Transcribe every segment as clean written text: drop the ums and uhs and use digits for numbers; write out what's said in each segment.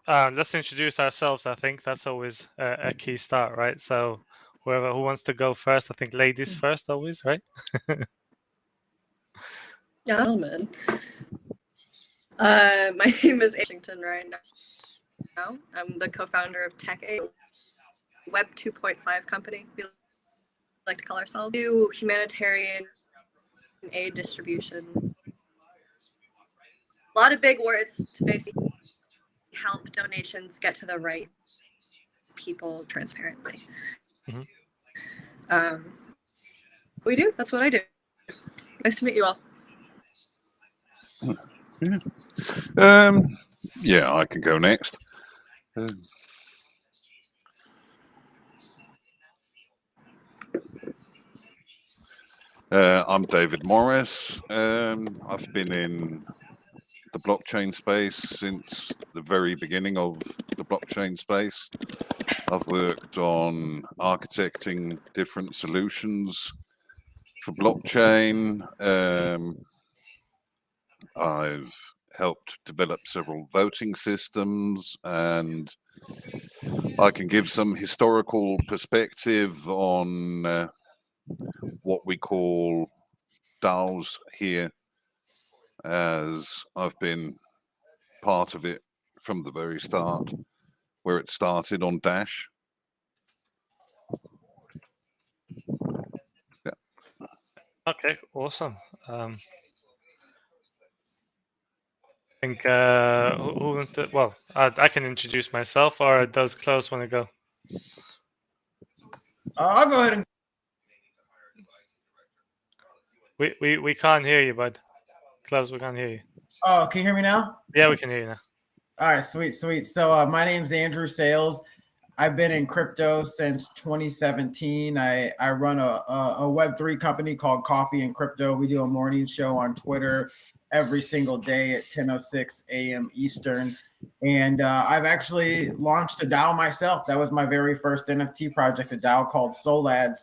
Let's introduce ourselves. I think that's always a key start, right? So who wants to go first? I think ladies first always, right? Gentlemen. My name is Washington right now. I'm the co-founder of Tech A, Web 2.5 company. We like to call ourselves. Do humanitarian aid distribution. A lot of big words to basically help donations get to the right people transparently. Mm-hmm. We do. That's what I do. Nice to meet you all. Yeah, I can go next. I'm David Morris. I've been in the blockchain space since the very beginning of the blockchain space. I've worked on architecting different solutions for blockchain. I've helped develop several voting systems, and I can give some historical perspective on what we call DAOs here, as I've been part of it from the very start, where it started on Dash. Yeah. Okay, awesome. I think who wants to? Well, I can introduce myself, or does Klaus want to go? I'll go ahead and. We can't hear you, bud. Klaus, we can't hear you. Oh, can you hear me now? Yeah, we can hear you now. All right, sweet. So my name's Andrew Sales. I've been in crypto since 2017. I run a Web3 company called Coffee and Crypto. We do a morning show on Twitter every single day at 10:06 a.m. Eastern. And I've actually launched a DAO myself. That was my very first NFT project, a DAO called Solads,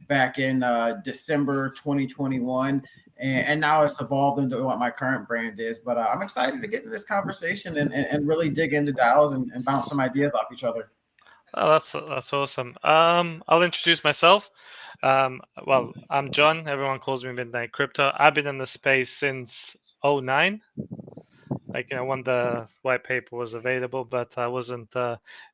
back in December 2021. And now it's evolved into what my current brand is. But I'm excited to get into this conversation and really dig into DAOs and bounce some ideas off each other. Oh, that's awesome. I'll introduce myself. Well, I'm John. Everyone calls me Midnight Crypto. I've been in the space since 2009. Like, when the white paper was available, but I wasn't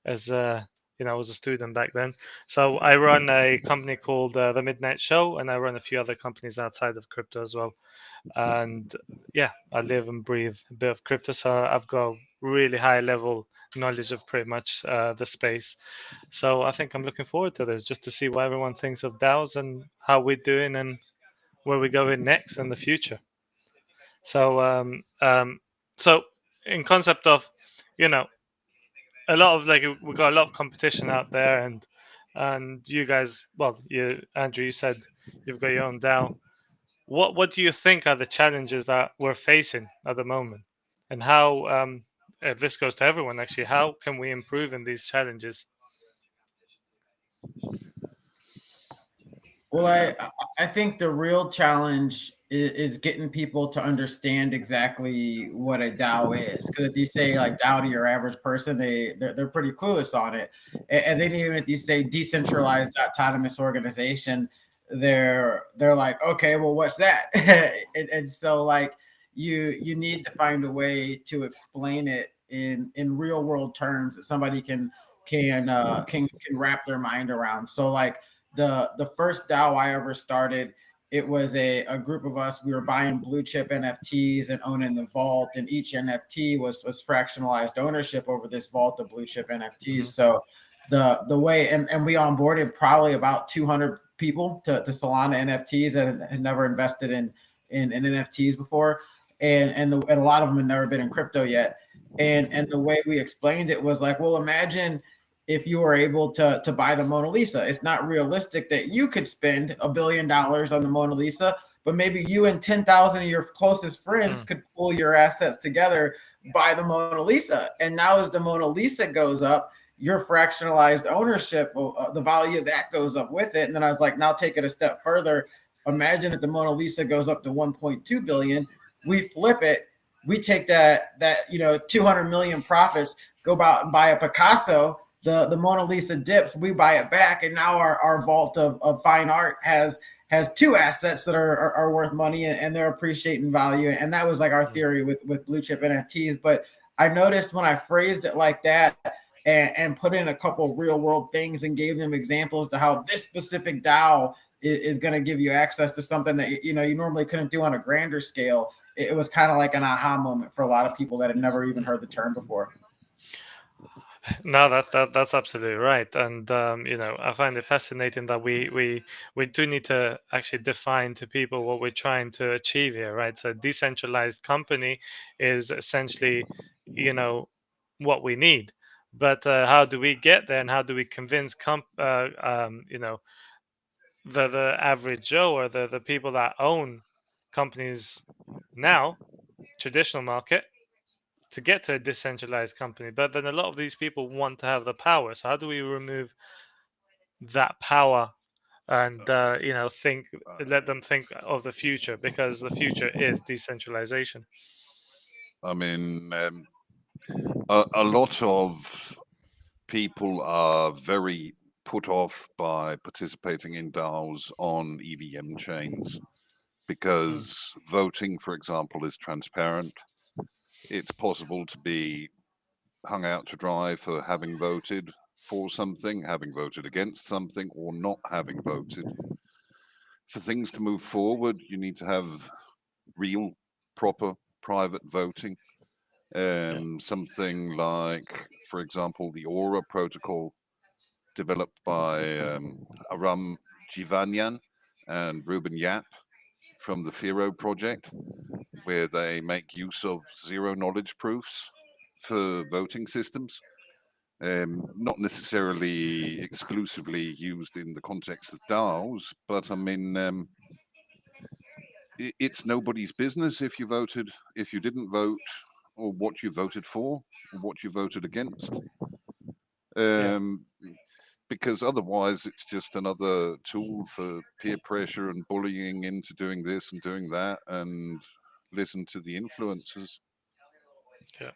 as I was a student back then. So I run a company called The Midnight Show, and I run a few other companies outside of crypto as well. And yeah, I live and breathe a bit of crypto, so I've got really high level knowledge of pretty much the space. So I think I'm looking forward to this, just to see what everyone thinks of DAOs and how we're doing and where we're going next in the future. So so in concept of, a lot of, like, we got a lot of competition out there, and you guys, well, Andrew, you said you've got your own DAO. What do you think are the challenges that we're facing at the moment, and how, if this goes to everyone, actually, how can we improve in these challenges? Well, I think the real challenge is getting people to understand exactly what a DAO is. Because if you say like DAO to your average person, they're pretty clueless on it. And then even if you say decentralized autonomous organization, they're like, okay, well, what's that? And so like you need to find a way to explain it in real world terms that somebody can wrap their mind around. So like the first DAO I ever started, it was a group of us. We were buying blue chip NFTs and owning the vault, and each NFT was fractionalized ownership over this vault of blue chip NFTs. Mm-hmm. So the way and we onboarded probably about 200 people to Solana NFTs that had never invested in NFTs before, and a lot of them had never been in crypto yet. And the way we explained it was like, well, imagine if you were able to buy the Mona Lisa. It's not realistic that you could spend $1 billion on the Mona Lisa, but maybe you and 10,000 of your closest friends could pull your assets together, buy the Mona Lisa. And now as the Mona Lisa goes up, your fractionalized ownership, the value of that goes up with it. And then I was like, now take it a step further. Imagine if the Mona Lisa goes up to 1.2 billion, we flip it. We take that 200 million profits, go out and buy a Picasso, the Mona Lisa dips, we buy it back, and now our vault of fine art has two assets that are worth money, and they're appreciating value. And that was like our theory with blue chip NFTs. But I noticed when I phrased it like that and put in a couple real world things and gave them examples to how this specific DAO is going to give you access to something that you normally couldn't do on a grander scale. It was kind of like an aha moment for a lot of people that had never even heard the term before. No, that's absolutely right, and I find it fascinating that we do need to actually define to people what we're trying to achieve here, right? So, decentralized company is essentially, what we need, but how do we get there, and how do we convince the average Joe or the people that own companies now, traditional market, to get to a decentralized company? But then a lot of these people want to have the power. So how do we remove that power and think, let them think of the future, because the future is decentralization. I mean, a lot of people are very put off by participating in DAOs on EVM chains because voting, for example, is transparent. It's possible to be hung out to dry for having voted for something, having voted against something, or not having voted. For things to move forward, you need to have real, proper, private voting. Something like, for example, the Aura protocol developed by Aram Jivanyan and Ruben Yap from the Firo project, where they make use of zero knowledge proofs for voting systems. Not necessarily exclusively used in the context of DAOs, but I mean, it's nobody's business if you didn't vote, or what you voted for, or what you voted against. Because otherwise it's just another tool for peer pressure and bullying into doing this and doing that, and listen to the influencers. Yeah.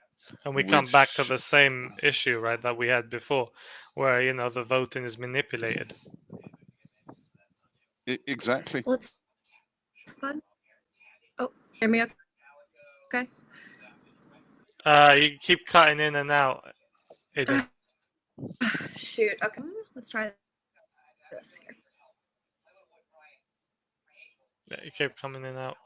And we come back to Which the same issue, right, that we had before, where the voting is manipulated. exactly. Well, it's fun. Oh, hear me okay? You keep cutting in and out, Aiden. Shoot. Okay, let's try this here. Yeah, you keep coming in and out.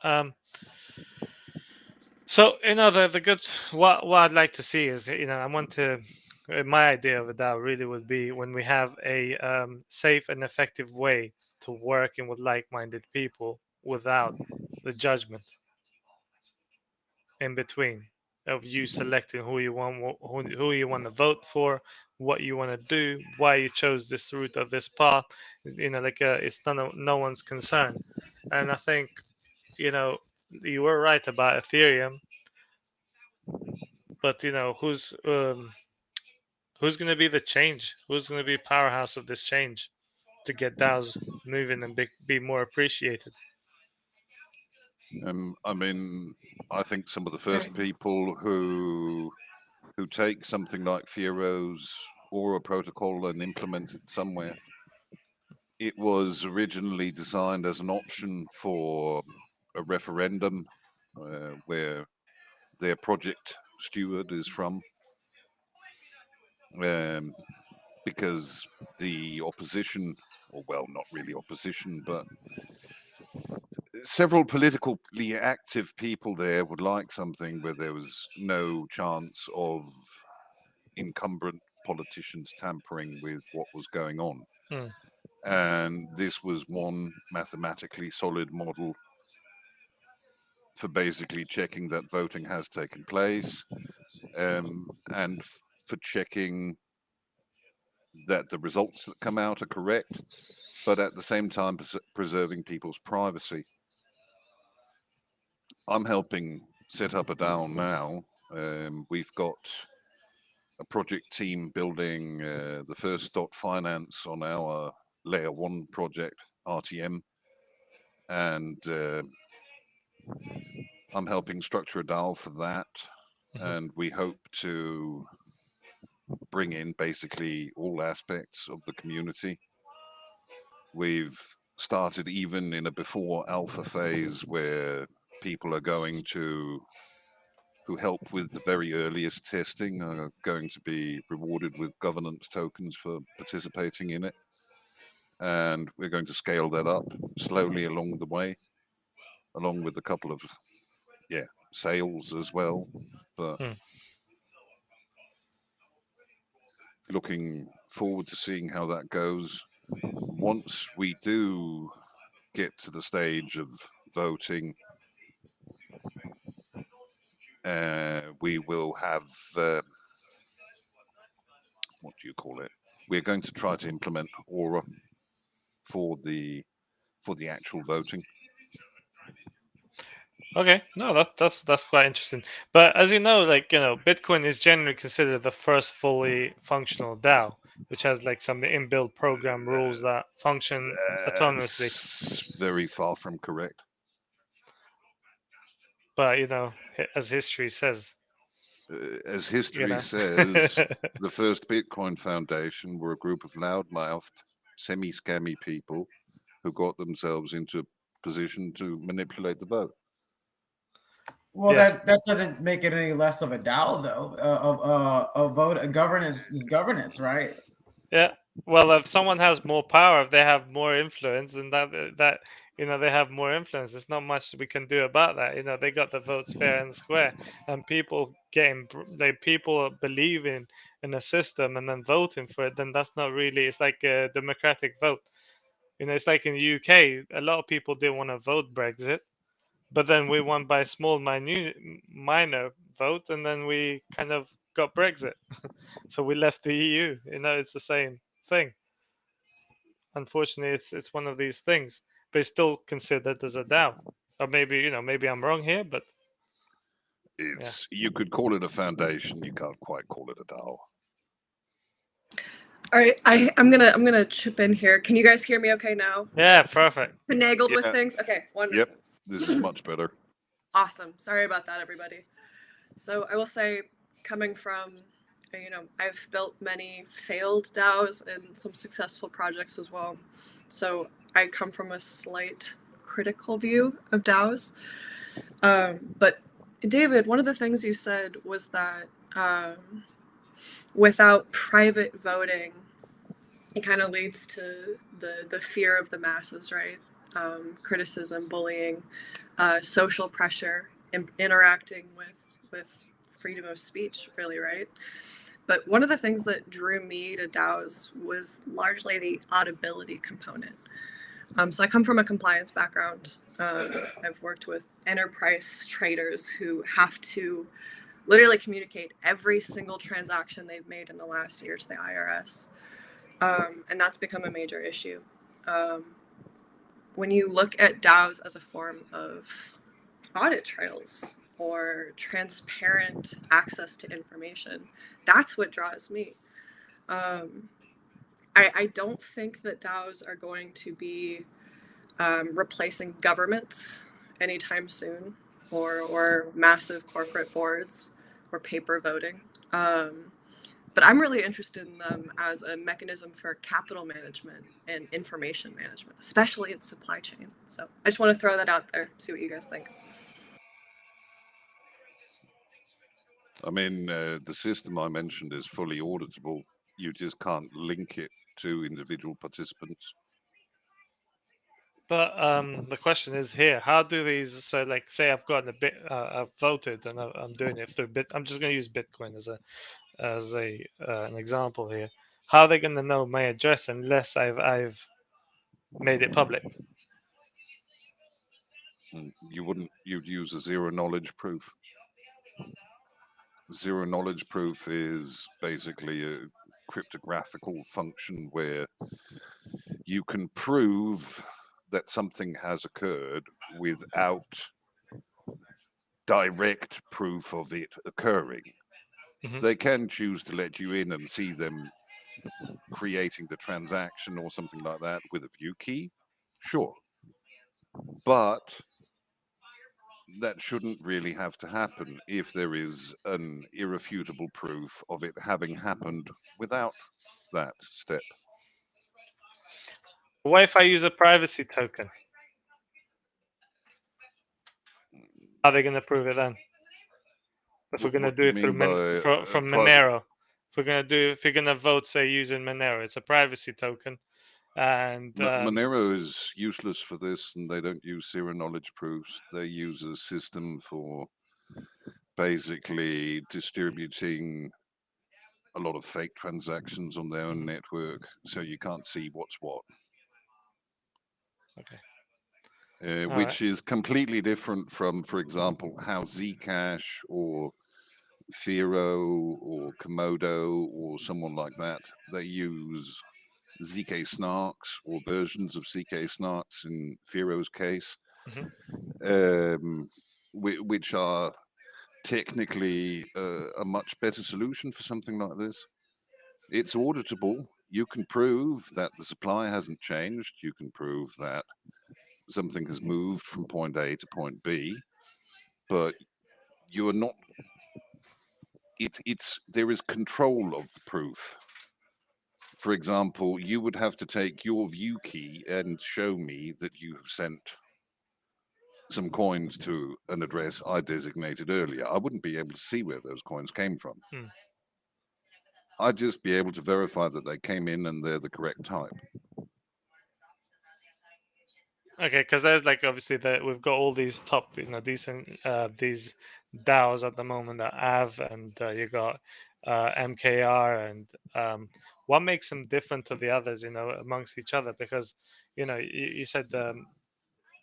So the good, what I'd like to see is, I want to, my idea of a DAO really would be when we have a safe and effective way to working with like-minded people without the judgment in between of you selecting who you want, who you want to vote for, what you want to do, why you chose this route or this path. Like it's no one's concern. And I think you were right about Ethereum, but who's going to be the change? Who's going to be powerhouse of this change to get DAOs moving and be more appreciated? I mean, I think some of the first Right. people who take something like Firo's Aura protocol and implement it somewhere. It was originally designed as an option for a referendum where their project steward is from, because the opposition, or well, not really opposition, but several politically active people there would like something where there was no chance of incumbent politicians tampering with what was going on. Hmm. And this was one mathematically solid model for basically checking that voting has taken place, and for checking that the results that come out are correct, but at the same time preserving people's privacy. I'm helping set up a DAO now. We've got a project team building the first dot finance on our layer one project, RTM, and I'm helping structure a DAO for that. Mhm. And we hope to bring in basically all aspects of the community. We've started even in a before alpha phase where people are going to, who help with the very earliest testing, are going to be rewarded with governance tokens for participating in it. And we're going to scale that up slowly along the way, along with a couple of sales as well. But Hmm. looking forward to seeing how that goes. Once we do get to the stage of voting, we will have what do you call it? We're going to try to implement Aura for the actual voting. Okay, no, that's quite interesting. But as you know, like Bitcoin is generally considered the first fully functional DAO, which has like some inbuilt program rules that function autonomously. That's very far from correct. But as history says, As you history know. says, the first Bitcoin Foundation were a group of loudmouthed, semi-scammy people who got themselves into a position to manipulate the vote. Well, Yeah. that doesn't make it any less of a DAO, though. A vote, a governance is governance, right? Yeah. Well, if someone has more power, if they have more influence, then that they have more influence. There's not much we can do about that. They got the votes fair and square, and people believe in a system and then voting for it. Then that's not really. It's like a democratic vote. It's like in the UK, a lot of people didn't want to vote Brexit, but then we won by a small minor vote, and then we kind of got Brexit. So we left the EU. It's the same thing. Unfortunately, it's one of these things, but it's still considered as a DAO. Or maybe I'm wrong here, but yeah. You could call it a foundation. You can't quite call it a DAO. All right, I'm gonna chip in here. Can you guys hear me okay now? Yeah, I've perfect. finagled with Yeah. things. Okay, wonderful. Yep, this is much better. Awesome. Sorry about that, everybody. So I will say, coming from, I've built many failed DAOs and some successful projects as well. So I come from a slight critical view of DAOs. But David, one of the things you said was that without private voting, it kind of leads to the fear of the masses, right? Criticism, bullying, social pressure, interacting with freedom of speech, really, right? But one of the things that drew me to DAOs was largely the audibility component. So I come from a compliance background. I've worked with enterprise traders who have to literally communicate every single transaction they've made in the last year to the IRS. And that's become a major issue. When you look at DAOs as a form of audit trails or transparent access to information, that's what draws me. I don't think that DAOs are going to be replacing governments anytime soon, or massive corporate boards or paper voting. But I'm really interested in them as a mechanism for capital management and information management, especially in supply chain. So I just want to throw that out there, see what you guys think. I mean, the system I mentioned is fully auditable. You just can't link it to individual participants. But the question is here: how do these? So, like, say I've gotten I've voted, and I'm doing it through Bit. I'm just going to use Bitcoin as an example here. How are they going to know my address unless I've made it public? You'd use a zero knowledge proof. Zero knowledge proof is basically a cryptographical function where you can prove that something has occurred without direct proof of it occurring. Mhm. They can choose to let you in and see them creating the transaction or something like that with a view key, sure. But that shouldn't really have to happen if there is an irrefutable proof of it having happened without that step. What if I use a privacy token? How are they going to prove it then? If we're going to What do do you it through mean by from private? Monero, if you're going to vote, say, using Monero, it's a privacy token, and Monero is useless for this, and they don't use zero knowledge proofs. They use a system for basically distributing a lot of fake transactions on their own network, so you can't see what's what. okay. Which is completely different from, for example, how Zcash or Firo or Komodo or someone like that, they use ZK snarks or versions of ZK snarks in Firo's case, which are technically a much better solution for something like this. It's auditable. You can prove that the supply hasn't changed. You can prove that something has moved from point A to point B, but you are not. It's there is control of the proof. For example, you would have to take your view key and show me that you have sent some coins to an address I designated earlier. I wouldn't be able to see where those coins came from. I'd just be able to verify that they came in and they're the correct type. Okay, because there's like obviously that we've got all these top, decent these DAOs at the moment that have, and you got MKR, and what makes them different to the others, amongst each other? Because you said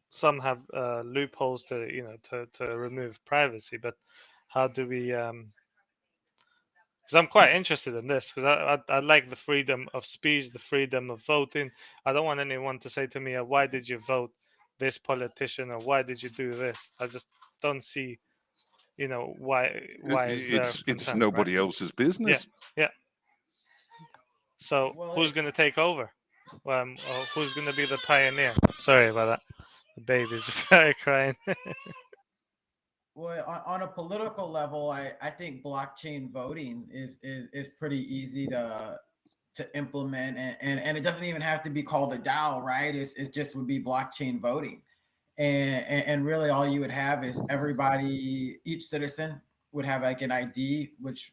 some have loopholes to remove privacy, but how do we? Because I'm quite interested in this, because I like the freedom of speech, the freedom of voting. I don't want anyone to say to me, why did you vote this politician, or why did you do this? I just don't see, why is there It's consent, right? nobody else's Yeah, business. yeah. So Well, who's going to take over? Or who's going to be the pioneer? Sorry about that. The baby's just crying. Well, on a political level, I think blockchain voting is pretty easy to implement, and it doesn't even have to be called a DAO, right? It just would be blockchain voting, and really all you would have is everybody, each citizen would have like an ID, which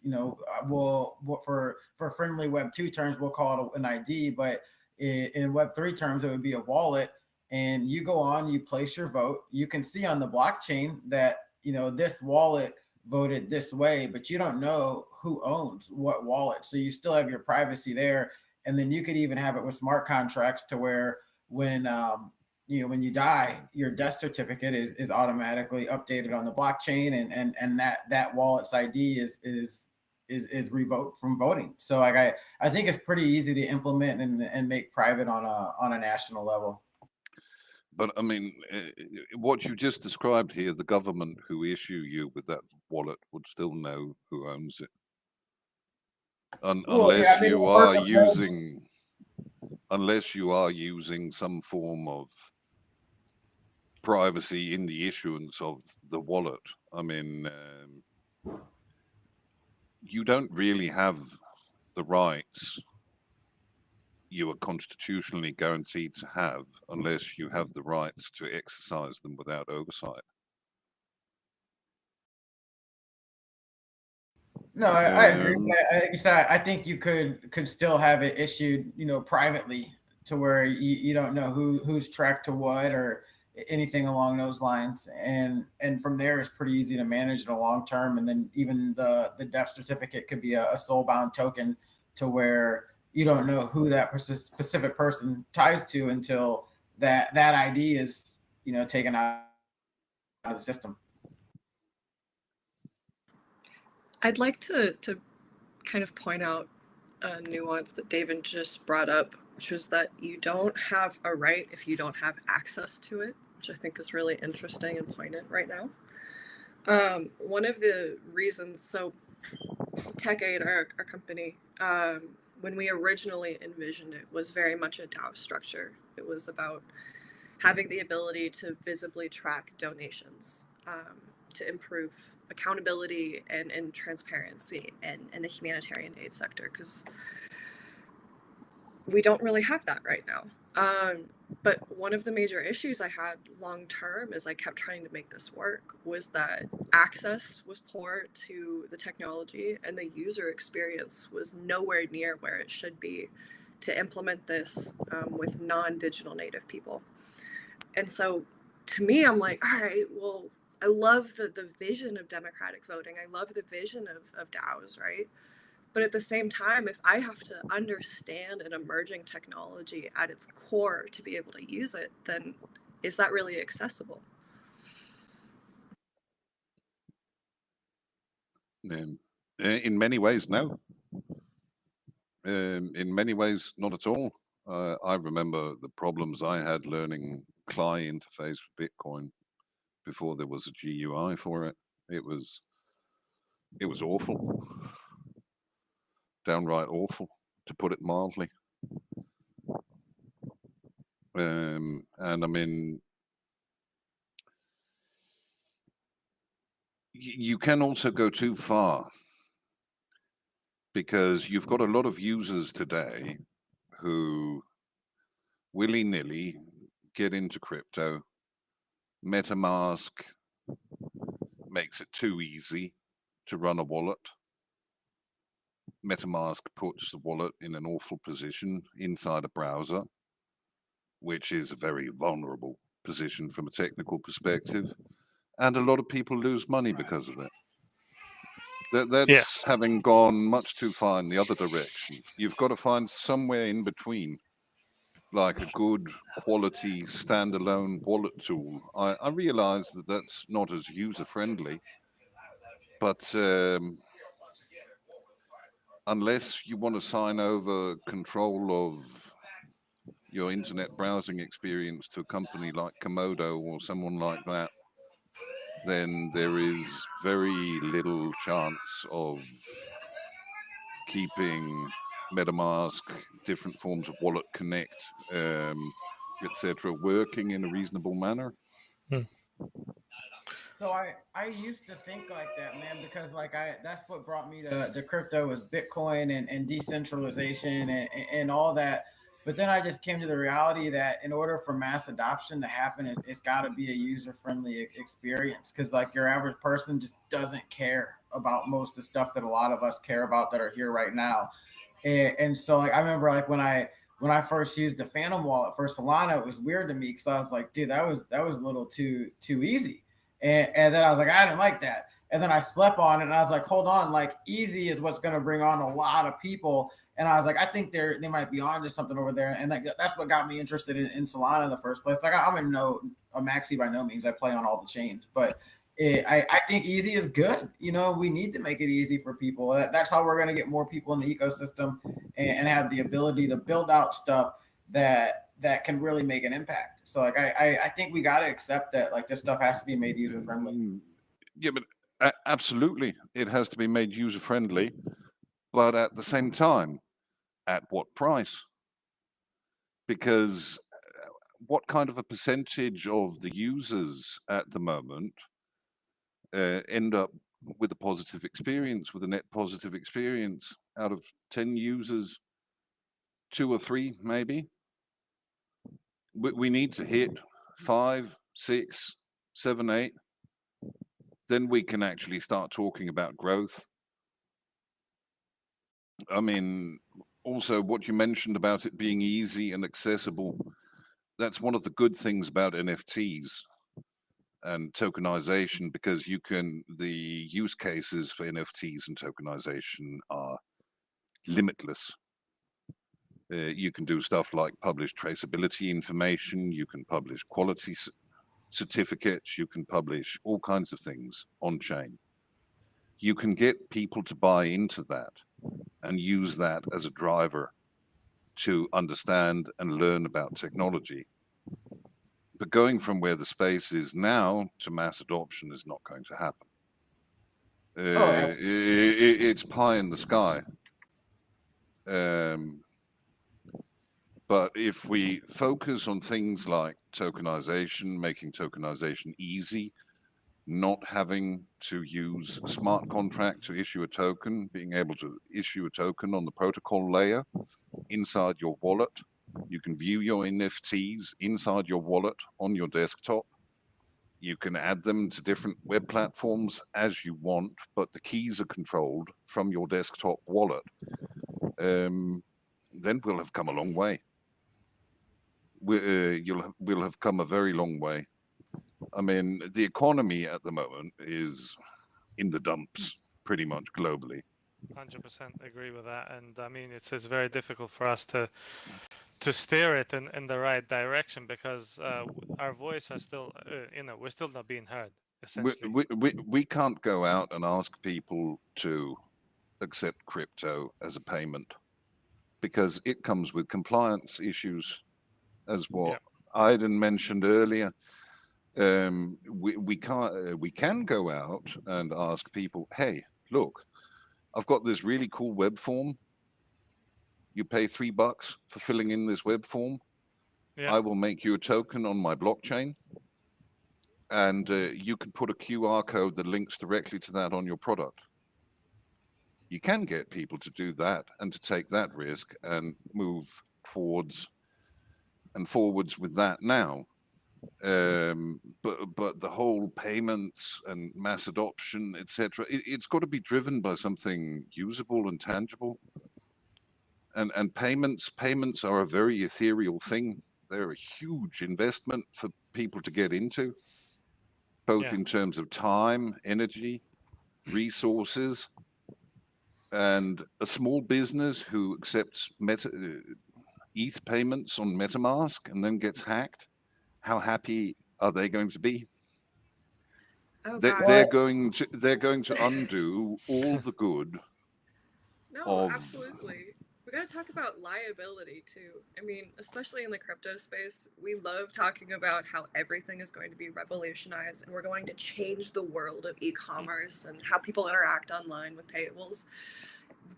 will for friendly Web 2 terms we'll call it an ID, but in Web 3 terms it would be a wallet. And you go on, you place your vote. You can see on the blockchain that this wallet voted this way, but you don't know who owns what wallet. So you still have your privacy there. And then you could even have it with smart contracts to where when you die, your death certificate is automatically updated on the blockchain, and that wallet's ID is revoked from voting. So like I think it's pretty easy to implement and make private on a national level. But I mean, what you just described here, the government who issue you with that wallet would still know who owns it. Well, yeah, I mean, Unless you are using some form of privacy in the issuance of the wallet. I mean, you don't really have the rights you are constitutionally guaranteed to have unless you have the rights to exercise them without oversight. No, I agree. But like you said, I think you could still have it issued, privately, to where you don't know who's tracked to what or anything along those lines. And from there, it's pretty easy to manage in the long term. And then even the death certificate could be a soul bound token, to where you don't know who that specific person ties to until that ID is taken out of the system. I'd like to kind of point out a nuance that David just brought up, which was that you don't have a right if you don't have access to it, which I think is really interesting and poignant right now. One of the reasons, so TechAid, our company, when we originally envisioned it, was very much a DAO structure. It was about having the ability to visibly track donations. to improve accountability and transparency in the humanitarian aid sector, because we don't really have that right now. But one of the major issues I had long term as I kept trying to make this work was that access was poor to the technology, and the user experience was nowhere near where it should be to implement this with non-digital native people. And so to me, I'm like, all right, well, I love the vision of democratic voting. I love the vision of DAOs, right? But at the same time, if I have to understand an emerging technology at its core to be able to use it, then is that really accessible? In many ways, no. In many ways, not at all. I remember the problems I had learning CLI interface for Bitcoin before there was a GUI for it. It was awful, downright awful, to put it mildly. And I mean, you can also go too far, because you've got a lot of users today who willy-nilly get into crypto. MetaMask makes it too easy to run a wallet. MetaMask puts the wallet in an awful position inside a browser, which is a very vulnerable position from a technical perspective. And a lot of people lose money because of it. That's Yes. having gone much too far in the other direction. You've got to find somewhere in between, like a good quality standalone wallet tool. I realize that that's not as user friendly, but unless you want to sign over control of your internet browsing experience to a company like Komodo or someone like that, then there is very little chance of keeping MetaMask, different forms of Wallet Connect, etc., working in a reasonable manner. So I used to think like that, man, because like that's what brought me to crypto was Bitcoin and decentralization and all that. But then I just came to the reality that in order for mass adoption to happen, it's got to be a user friendly experience, because like your average person just doesn't care about most of the stuff that a lot of us care about that are here right now. And so like I remember like when I first used the Phantom wallet for Solana, it was weird to me because I was like, dude, that was a little too easy. And then I was like, I didn't like that. And then I slept on it and I was like, hold on, like easy is what's going to bring on a lot of people. And I was like, I think they might be on to something over there. And like, that's what got me interested in Solana in the first place. Like I'm in a maxi by no means. I play on all the chains, but I think easy is good. You know, we need to make it easy for people. That's how we're going to get more people in the ecosystem and have the ability to build out stuff that can really make an impact. So like I think we got to accept that like this stuff has to be made user friendly. Yeah, but absolutely, it has to be made user friendly. But at the same time, at what price? Because what kind of a percentage of the users at the moment end up with a positive experience, with a net positive experience? Out of 10 users, 2 or 3 maybe. We need to hit 5, 6, 7, 8. Then we can actually start talking about growth. I mean, also what you mentioned about it being easy and accessible, that's one of the good things about NFTs and tokenization, because the use cases for NFTs and tokenization are limitless. You can do stuff like publish traceability information, you can publish quality certificates, you can publish all kinds of things on chain. You can get people to buy into that and use that as a driver to understand and learn about technology. But going from where the space is now to mass adoption is not going to happen. It's pie in the sky. But if we focus on things like tokenization, making tokenization easy, not having to use a smart contract to issue a token, being able to issue a token on the protocol layer inside your wallet. You can view your NFTs inside your wallet on your desktop. You can add them to different web platforms as you want, but the keys are controlled from your desktop wallet. Then we'll have come a long way. We'll have come a very long way. I mean, the economy at the moment is in the dumps pretty much globally. 100% agree with that, and I mean it's very difficult for us to steer it in the right direction because our voice are still we're still not being heard essentially. We can't go out and ask people to accept crypto as a payment because it comes with compliance issues, as what Aiden mentioned earlier. We can go out and ask people, hey, look, I've got this really cool web form. You pay $3 for filling in this web form. Yeah. I will make you a token on my blockchain, and you can put a QR code that links directly to that on your product. You can get people to do that and to take that risk and move towards and forwards with that now. But the whole payments and mass adoption, etc., it's got to be driven by something usable and tangible. And payments are a very ethereal thing. They're a huge investment for people to get into, both in terms of time, energy, resources, and a small business who accepts ETH payments on MetaMask and then gets hacked. How happy are they going to be? Oh, They're going to undo all the good. No, absolutely. We got to talk about liability too. I mean, especially in the crypto space, we love talking about how everything is going to be revolutionized and we're going to change the world of e-commerce and how people interact online with payables.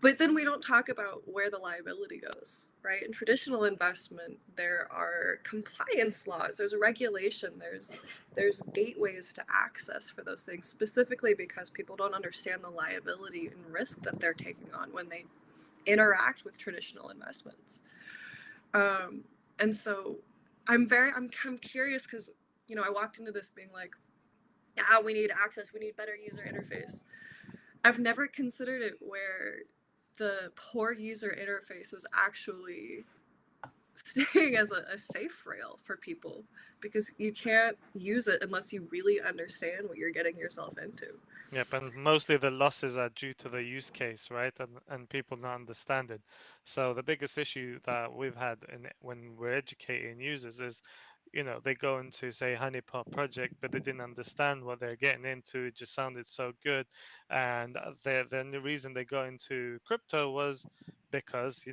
But then we don't talk about where the liability goes, right? In traditional investment, there are compliance laws, there's a regulation, there's gateways to access for those things, specifically because people don't understand the liability and risk that they're taking on when they interact with traditional investments. And so I'm curious because, I walked into this being like, yeah, we need access, we need better user interface. I've never considered it where the poor user interface is actually staying as a safe rail for people because you can't use it unless you really understand what you're getting yourself into. Yep, and mostly the losses are due to the use case, right? And people not understand it. So the biggest issue that we've had when we're educating users is, they go into say honeypot project, but they didn't understand what they're getting into. It just sounded so good, and the only reason they go into crypto was because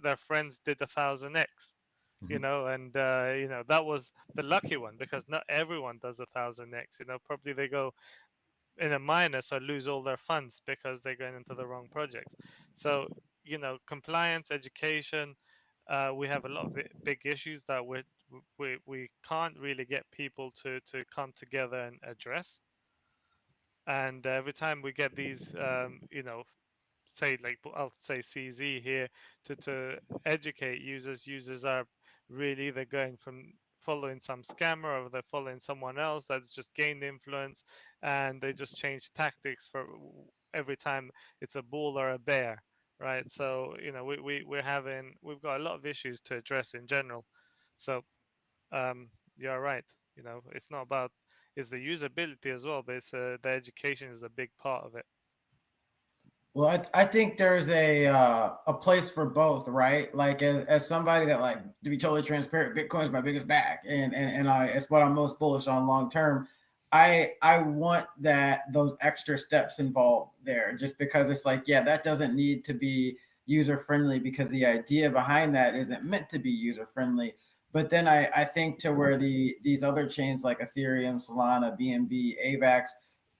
their friends did 1000x. And that was the lucky one because not everyone does 1000x. Probably they go in a minus or lose all their funds because they're going into the wrong projects. So compliance, education, we have a lot of big issues that we can't really get people to come together and address. And every time we get these say, like, I'll say CZ here, to educate users are really either going from following some scammer or they're following someone else that's just gained influence, and they just change tactics for every time it's a bull or a bear, right? So we've got a lot of issues to address in general. So you're right, it's not about, it's the usability as well, but it's the education is a big part of it. Well, I think there's a place for both, right? Like as somebody that, like, to be totally transparent, Bitcoin is my biggest bag, and it's what I'm most bullish on long term. I want those extra steps involved there, just because it's like, yeah, that doesn't need to be user friendly because the idea behind that isn't meant to be user friendly. But then I think to where these other chains like Ethereum, Solana, BNB, AVAX,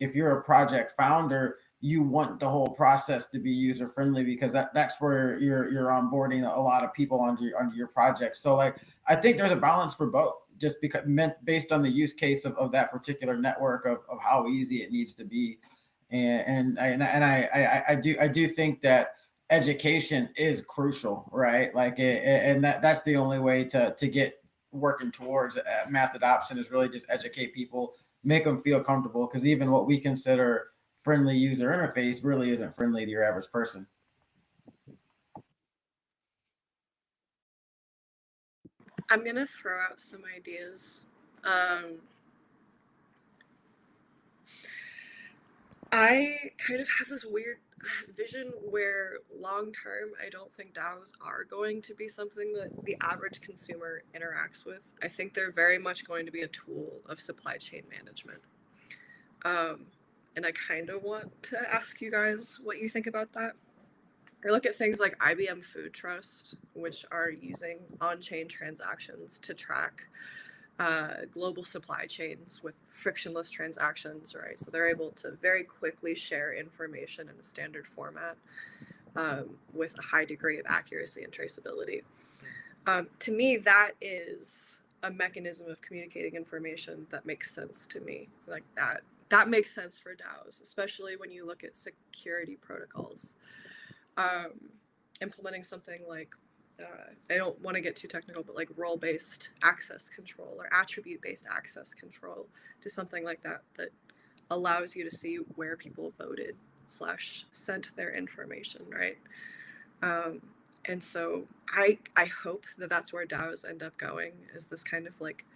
if you're a project founder, you want the whole process to be user friendly because that's where you're onboarding a lot of people onto your project. So, like, I think there's a balance for both, just because meant based on the use case of that particular network of how easy it needs to be. I do think that education is crucial, right? Like and that's the only way to get working towards mass adoption is really just educate people, make them feel comfortable, because even what we consider friendly user interface really isn't friendly to your average person. I'm gonna throw out some ideas. I kind of have this weird vision where long term, I don't think DAOs are going to be something that the average consumer interacts with. I think they're very much going to be a tool of supply chain management. And I kind of want to ask you guys what you think about that. Or look at things like IBM Food Trust, which are using on-chain transactions to track global supply chains with frictionless transactions, right? So they're able to very quickly share information in a standard format with a high degree of accuracy and traceability. To me, that is a mechanism of communicating information that makes sense to me. Like that makes sense for DAOs, especially when you look at security protocols. Implementing something like I don't want to get too technical, but like role-based access control or attribute-based access control to something like that that allows you to see where people voted / sent their information, right? And so I hope that that's where DAOs end up going, is this kind of like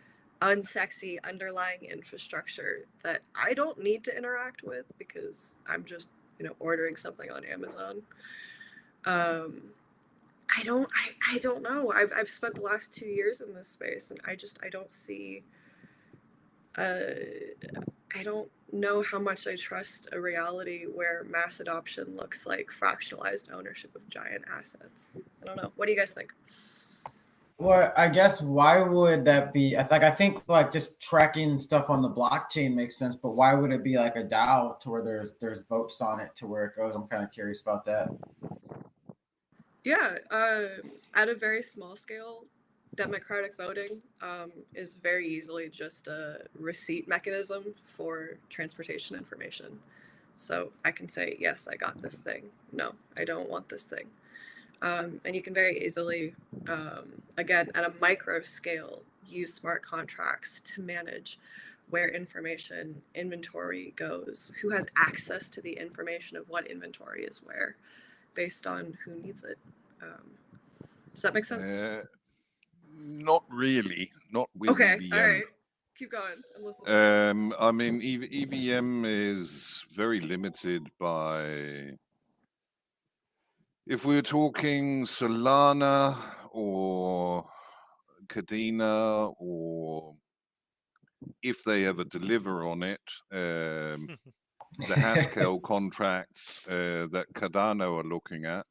unsexy underlying infrastructure that I don't need to interact with because I'm just, ordering something on Amazon. I don't know. I've spent the last 2 years in this space, and I don't see. I don't know how much I trust a reality where mass adoption looks like fractionalized ownership of giant assets. I don't know. What do you guys think? Well, I guess why would that be? I think like just tracking stuff on the blockchain makes sense, but why would it be like a DAO to where there's votes on it to where it goes? I'm kind of curious about that. Yeah, at a very small scale, democratic voting is very easily just a receipt mechanism for transportation information. So I can say, yes, I got this thing. No, I don't want this thing. And you can very easily, again, at a micro scale, use smart contracts to manage where information inventory goes, who has access to the information of what inventory is where, based on who needs it. Does that make sense? Not really, not with Okay, EVM. all right. Keep going. I'm listening. I mean, EVM is very limited by. If we're talking Solana or Cadena, or if they ever deliver on it, the Haskell contracts that Cardano are looking at,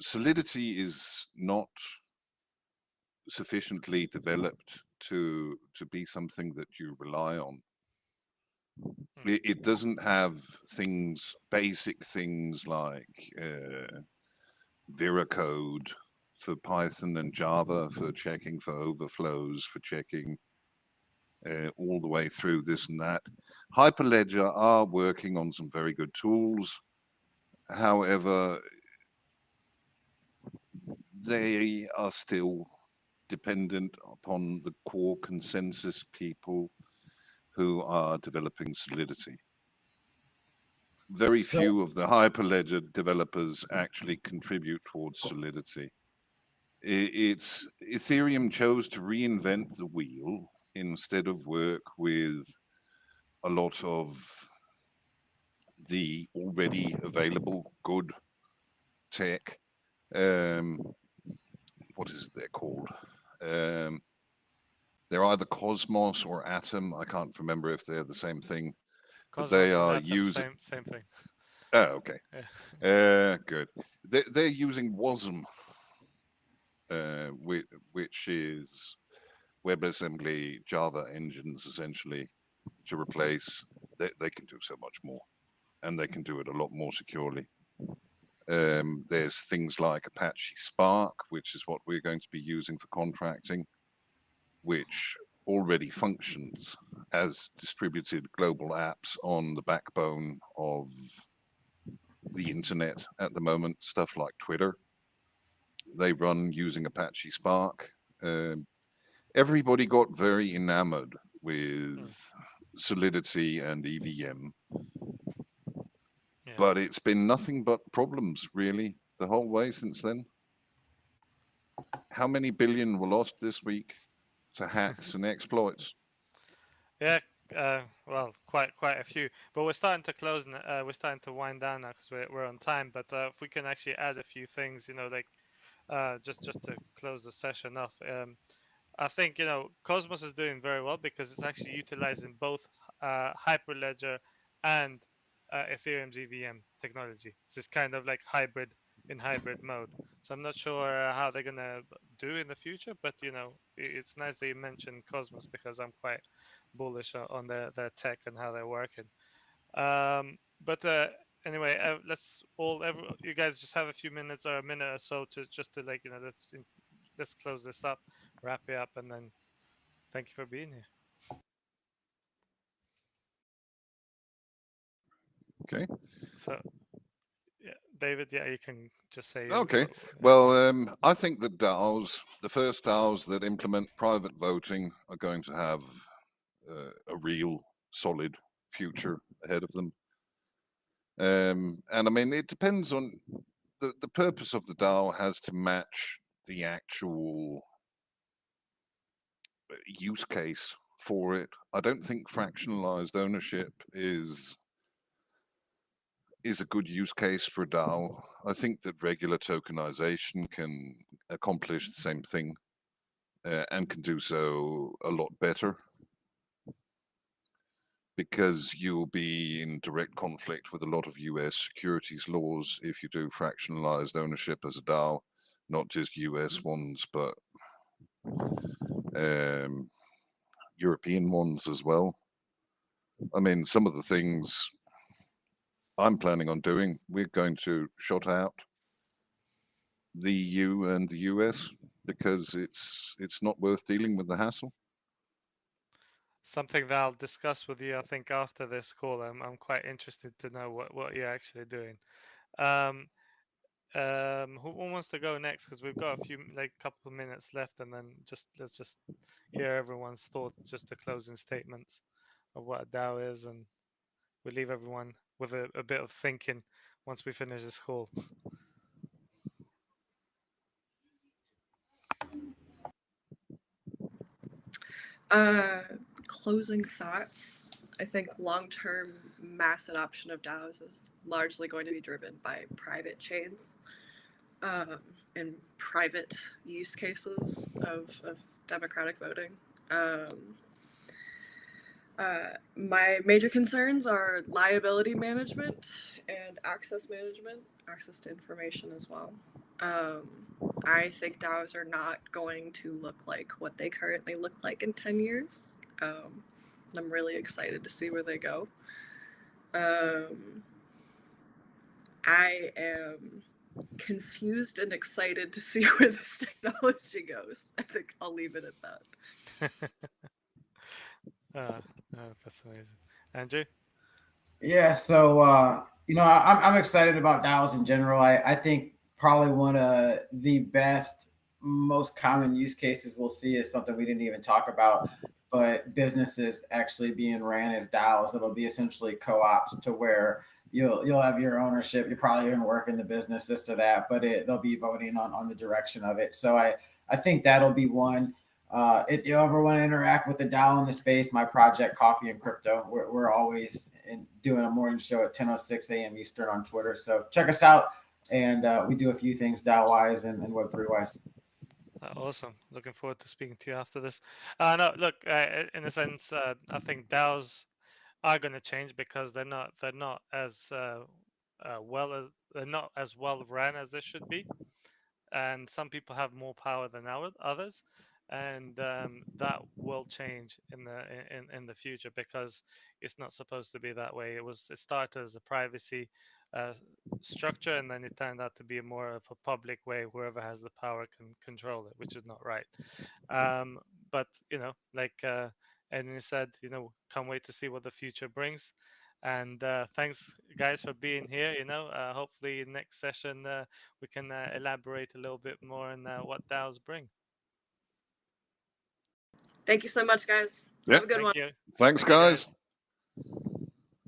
Solidity is not sufficiently developed to be something that you rely on. It doesn't have basic things like Veracode for Python and Java for checking for overflows, for checking all the way through this and that. Hyperledger are working on some very good tools. However, they are still dependent upon the core consensus people who are developing Solidity. Very few of the Hyperledger developers actually contribute towards Solidity. Ethereum chose to reinvent the wheel instead of work with a lot of the already available good tech. What is it they're called? They're either Cosmos or Atom. I can't remember if they're the same thing. Cosmos but they are and Atom, using same thing. Oh, okay. Yeah. Good. They're using WASM, which is WebAssembly Java engines essentially to replace. They can do so much more, and they can do it a lot more securely. There's things like Apache Spark, which is what we're going to be using for contracting. which already functions as distributed global apps on the backbone of the internet at the moment, stuff like Twitter. They run using Apache Spark. Everybody got very enamored with Solidity and EVM, Yeah. but it's been nothing but problems, really, the whole way since then. How many billion were lost this week to hacks and exploits? Yeah, well, quite a few. But we're starting to close. We're starting to wind down now because we're on time. But if we can actually add a few things, like just to close the session off. I think Cosmos is doing very well because it's actually utilizing both Hyperledger and Ethereum's EVM technology. So it's kind of like hybrid in hybrid mode. So I'm not sure how they're gonna do in the future, but it's nice that you mentioned Cosmos because I'm quite bullish on their tech and how they're working. But anyway, you guys just have a few minutes or a minute or so to just to let's close this up, wrap it up, and then thank you for being here. Okay. So, yeah, David, yeah, you can just say. Okay. Well, I think that DAOs, the first DAOs that implement private voting, are going to have a real solid future ahead of them. And I mean, it depends on the purpose of the DAO has to match the actual use case for it. I don't think fractionalized ownership is a good use case for a DAO. I think that regular tokenization can accomplish the same thing and can do so a lot better because you'll be in direct conflict with a lot of US securities laws if you do fractionalized ownership as a DAO, not just US ones, but European ones as well. I mean, some of the things I'm planning on doing, we're going to shut out the EU and the US because it's not worth dealing with the hassle. Something that I'll discuss with you, I think, after this call. I'm quite interested to know what you're actually doing. Um, who wants to go next? Because we've got a few, like, couple of minutes left, and then let's just hear everyone's thoughts, just the closing statements of what a DAO is, and we leave everyone with a bit of thinking once we finish this call. Closing thoughts. I think long-term mass adoption of DAOs is largely going to be driven by private chains and private use cases of democratic voting. My major concerns are liability management and access management, access to information as well. I think DAOs are not going to look like what they currently look like in 10 years. I'm really excited to see where they go. I am confused and excited to see where this technology goes. I think I'll leave it at that. That's amazing. Andrew? Yeah, so I'm excited about DAOs in general. I think probably one of the best, most common use cases we'll see is something we didn't even talk about, but businesses actually being ran as DAOs. It'll be essentially co-ops to where you'll have your ownership. You're probably even work in the business, this or that, but they'll be voting on the direction of it. So I think that'll be one. If you ever want to interact with the DAO in the space, my project Coffee and Crypto, we're always doing a morning show at 10:06 a.m. Eastern on Twitter. So check us out, and we do a few things DAO wise and Web3 wise. Awesome. Looking forward to speaking to you after this. No, look, in a sense, I think DAOs are going to change because they're not as they're not as well ran as they should be, and some people have more power than others, and that will change in the future because it's not supposed to be that way. It started as a privacy uh, structure, and then it turned out to be more of a public way. Whoever has the power can control it, which is not right. but like Edwin said, can't wait to see what the future brings. And thanks, guys, for being here. Hopefully next session we can elaborate a little bit more on what DAOs bring. Thank you so much, guys. Yeah. Have a good Thank one. you. Thanks, Thank you, guys.